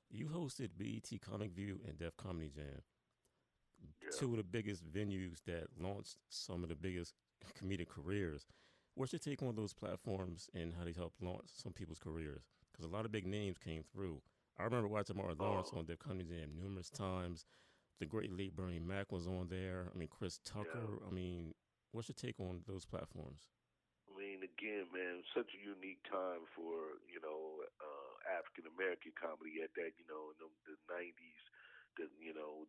You hosted BET Comic View and Def Comedy Jam, Yeah. two of the biggest venues that launched some of the biggest comedic careers. What's your take on those platforms and how they helped launch some people's careers? Because a lot of big names came through. I remember watching Martin Lawrence Uh, on Def Comedy Jam numerous times. The great late Bernie Mac was on there. I mean, Chris yeah. Tucker. I mean, what's your take on those platforms? I mean, again, man, such a unique time for African American comedy at that, in the '90s.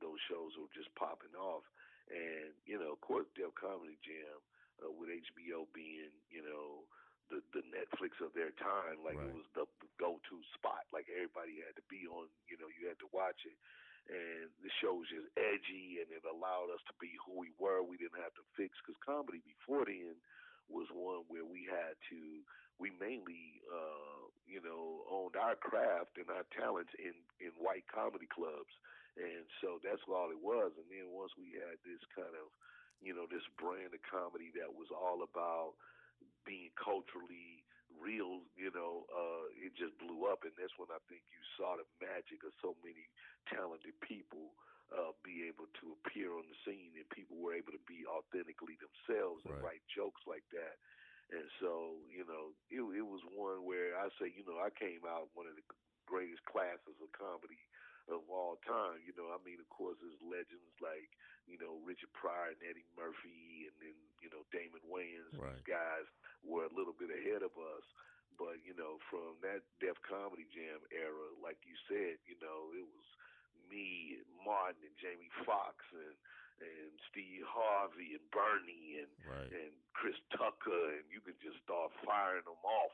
Those shows were just popping off, and of course, Def Comedy Jam, with HBO being, the Netflix of their time, like it Right. was the go-to spot. Like everybody had to be on. You had to watch it, and the show was just edgy, and it allowed us to be who we were. We didn't have to fix because comedy before then was one where we mainly owned our craft and our talents in white comedy clubs, and so that's all it was. And then once we had this kind of this brand of comedy that was all about being culturally real, it just blew up, and that's when I think you saw the magic of so many talented people be able to appear on the scene, and people were able to be authentically themselves and Right. write jokes like that. And so, it was one where I say, I came out one of the greatest classes of comedy of all time. I mean, of course, there's legends like, Richard Pryor and Eddie Murphy, and then, Damon Wayans. These Right. guys were a little bit ahead of us. But, from that Def Comedy Jam era, like you said, it was me and Martin and Jamie Foxx and Steve Harvey and Bernie Right. and Chris Tucker, and you could just start firing them off